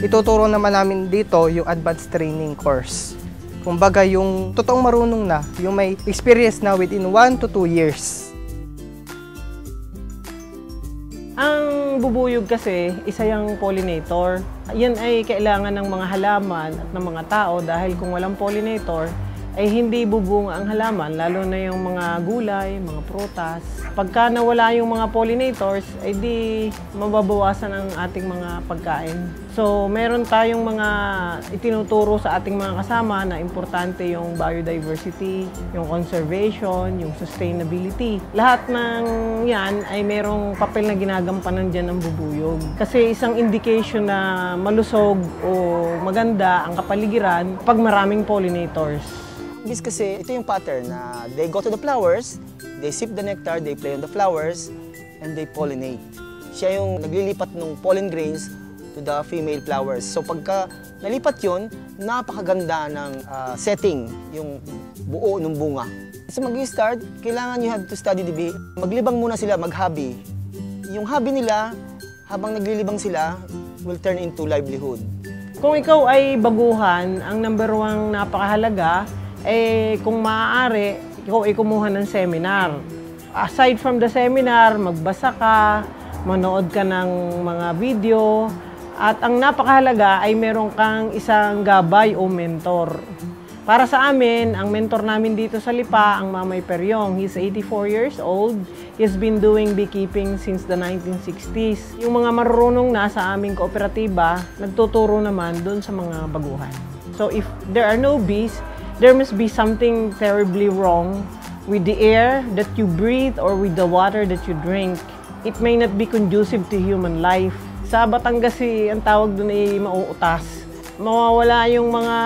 Ituturo naman namin dito yung advanced training course. Kumbaga yung totoong marunong na, yung may experience na within 1 to 2 years. Ang bubuyog kasi, isa yung pollinator. Yan ay kailangan ng mga halaman at ng mga tao dahil kung walang pollinator, ay hindi bubunga ang halaman, lalo na yung mga gulay, mga prutas. Pagka nawala yung mga pollinators, ay di mababawasan ang ating mga pagkain. So, meron tayong mga itinuturo sa ating mga kasama na importante yung biodiversity, yung conservation, yung sustainability. Lahat ng yan ay merong papel na ginagampanan dyan ang bubuyog. Kasi isang indication na malusog o maganda ang kapaligiran pag maraming pollinators. Bees kasi, ito yung pattern na they go to the flowers, they sip the nectar, they play on the flowers, and they pollinate. Siya yung naglilipat ng pollen grains to the female flowers. So pagka nalipat yun, napakaganda ng setting, yung buo ng bunga. So mag-start, kailangan you have to study the bee. Maglibang muna sila, mag-hobby. Yung hobby nila, habang naglilibang sila, will turn into livelihood. Kung ikaw ay baguhan, ang number 1 napakahalaga, kung maaari, ikaw ay kumuha ng seminar. Aside from the seminar, magbasa ka, manood ka ng mga video, at ang napakahalaga ay meron kang isang gabay o mentor. Para sa amin, ang mentor namin dito sa Lipa, ang Mamay Peryong. He's 84 years old. He's been doing beekeeping since the 1960s. Yung mga marunong na sa aming kooperatiba, nagtuturo naman dun sa mga baguhan. So if there are no bees, there must be something terribly wrong with the air that you breathe or with the water that you drink. It may not be conducive to human life. Sa Batangas, ang tawag doon ay mauutas. Mawawala yung mga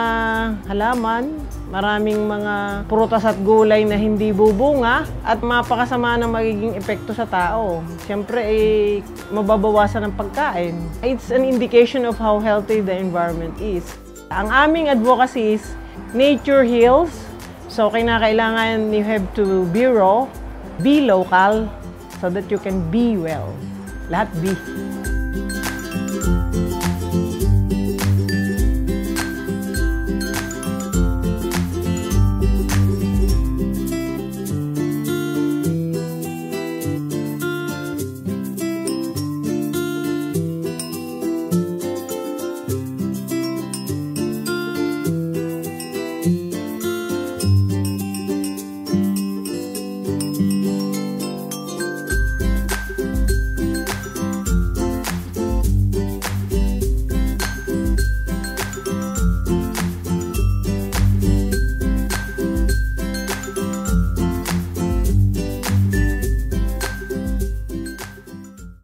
halaman, maraming mga prutas at gulay na hindi bubunga at mapakasama ng magiging epekto sa tao. Siyempre, mababawasan ang pagkain. It's an indication of how healthy the environment is. Ang aming advocacy is nature heals. So, kailangan you have to be raw, be local, so that you can be well. Lahat be.